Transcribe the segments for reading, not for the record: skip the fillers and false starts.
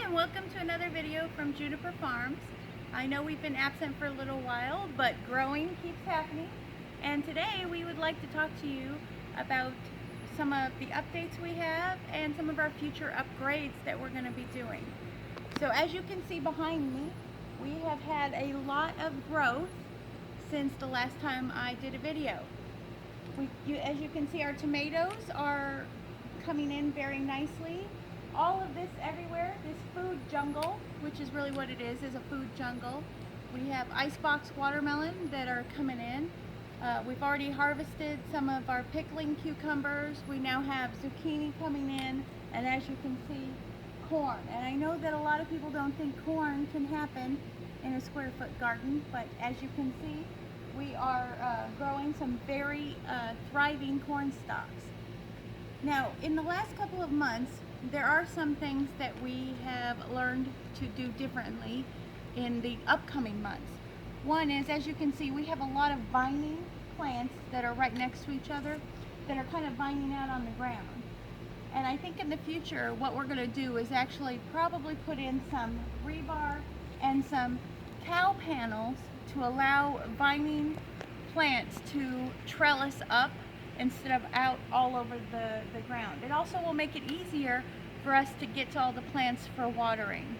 and welcome to another video from Juniper Farms. I know we've been absent for a little while, but growing keeps happening. And today we would like to talk to you about some of the updates we have and some of our future upgrades that we're going to be doing. So as you can see behind me, we have had a lot of growth since the last time I did a video. As you can see, our tomatoes are coming in very nicely. All of this everywhere, this food jungle, which is really what it is a food jungle. We have icebox watermelon that are coming in. We've already harvested some of our pickling cucumbers. We now have zucchini coming in, and as you can see, corn. And I know that a lot of people don't think corn can happen in a square foot garden, but as you can see, we are growing some very thriving corn stalks. Now, in the last couple of months, there are some things that we have learned to do differently in the upcoming months. One is, as you can see, we have a lot of vining plants that are right next to each other that are kind of vining out on the ground. And I think in the future what we're going to do is actually probably put in some rebar and some cow panels to allow vining plants to trellis up instead of out all over the ground. It also will make it easier for us to get to all the plants for watering.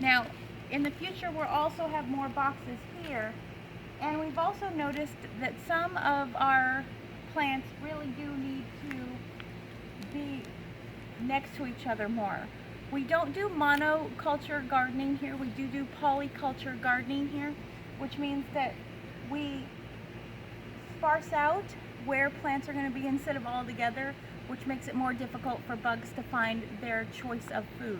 Now, in the future we'll also have more boxes here, and we've also noticed that some of our plants really do need to be next to each other more. We don't do monoculture gardening here, we do polyculture gardening here, which means that we sparse out where plants are going to be instead of all together, which makes it more difficult for bugs to find their choice of food.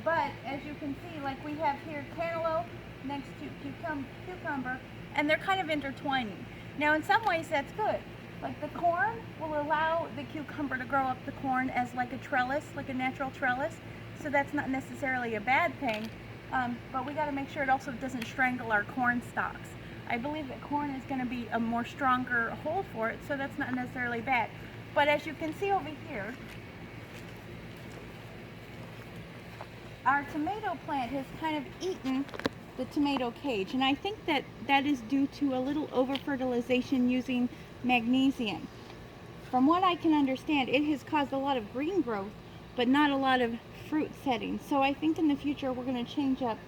But as you can see, like we have here cantaloupe next to cucumber, and they're kind of intertwining. Now in some ways that's good. Like the corn will allow the cucumber to grow up the corn as like a trellis, like a natural trellis, so that's not necessarily a bad thing, but we got to make sure it also doesn't strangle our corn stalks. I believe that corn is going to be a more stronger hold for it, so that's not necessarily bad. But as you can see over here, our tomato plant has kind of eaten the tomato cage, and I think that that is due to a little over-fertilization using magnesium. From what I can understand, it has caused a lot of green growth, but not a lot of fruit setting. So I think in the future we're going to change up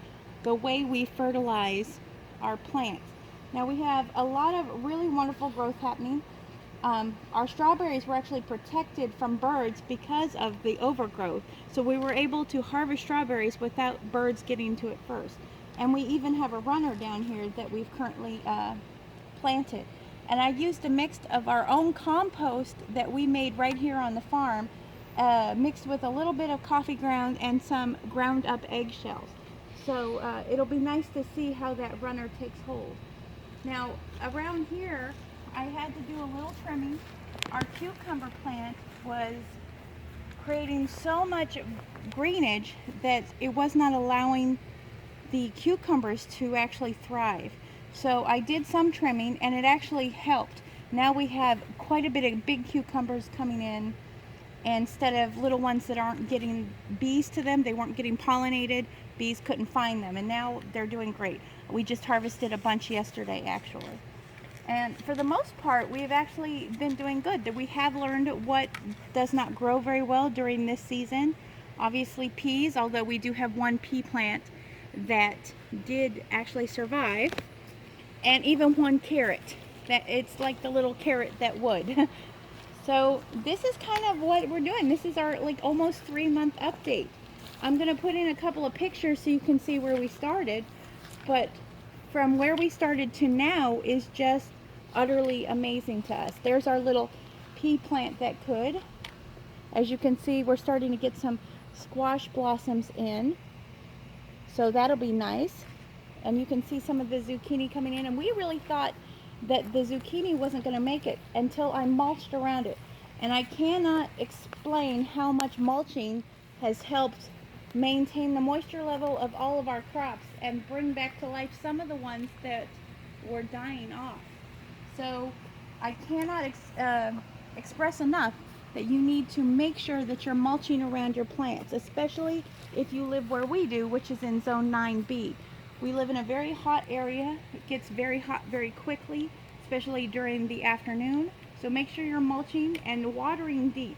the way we fertilize our plants. Now we have a lot of really wonderful growth happening. Our strawberries were actually protected from birds because of the overgrowth. So we were able to harvest strawberries without birds getting to it first. And we even have a runner down here that we've currently planted. And I used a mix of our own compost that we made right here on the farm, mixed with a little bit of coffee ground and some ground up eggshells. So it'll be nice to see how that runner takes hold. Now around here I had to do a little trimming. Our cucumber plant was creating so much greenage that it was not allowing the cucumbers to actually thrive. So I did some trimming and it actually helped. Now we have quite a bit of big cucumbers coming in, instead of little ones that aren't getting bees to them. They weren't getting pollinated, bees couldn't find them, and now they're doing great. We just harvested a bunch yesterday actually. And for the most part, we've actually been doing good. That we have learned what does not grow very well during this season. Obviously peas, although we do have one pea plant that did actually survive, and even one carrot. That it's like the little carrot that would. So this is kind of what we're doing. This is our like almost 3-month update. I'm going to put in a couple of pictures so you can see where we started, but from where we started to now is just utterly amazing to us. There's our little pea plant that could. As you can see, we're starting to get some squash blossoms in, so that'll be nice. And you can see some of the zucchini coming in, and we really thought that the zucchini wasn't going to make it until I mulched around it. And I cannot explain how much mulching has helped maintain the moisture level of all of our crops and bring back to life some of the ones that were dying off. So I cannot express enough that you need to make sure that you're mulching around your plants, especially if you live where we do, which is in zone 9B. We live in a very hot area. It gets very hot very quickly, especially during the afternoon. So make sure you're mulching and watering deep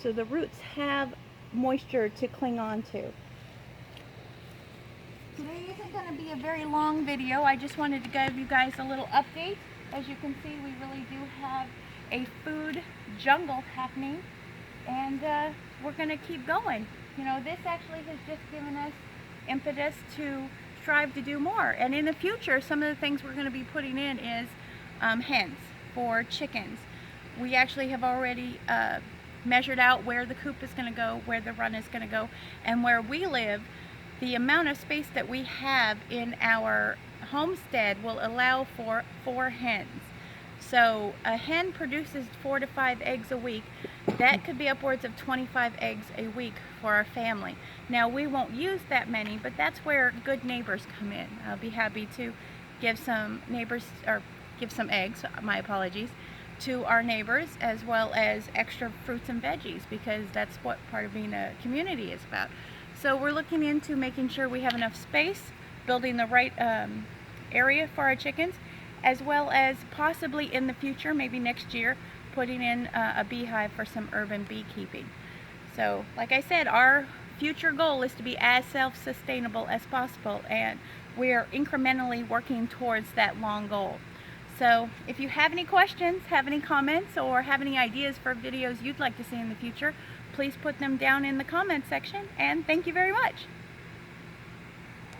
so the roots have moisture to cling on to. Today isn't going to be a very long video. I just wanted to give you guys a little update. As you can see, we really do have a food jungle happening, and we're going to keep going. You know, this actually has just given us impetus to strive to do more. And in the future, some of the things we're going to be putting in is hens for chickens. We actually have already measured out where the coop is going to go, where the run is going to go, and where we live. The amount of space that we have in our homestead will allow for 4 hens. So a hen produces 4 to 5 eggs a week. That could be upwards of 25 eggs a week for our family. Now, we won't use that many, but that's where good neighbors come in. I'll be happy to give some neighbors, or give some eggs, my apologies, to our neighbors, as well as extra fruits and veggies, because that's what part of being a community is about. So we're looking into making sure we have enough space, building the right area for our chickens, as well as possibly in the future, maybe next year, putting in a beehive for some urban beekeeping. So like I said, our future goal is to be as self-sustainable as possible, and we're incrementally working towards that long goal. So if you have any questions, have any comments, or have any ideas for videos you'd like to see in the future, please put them down in the comment section, and thank you very much.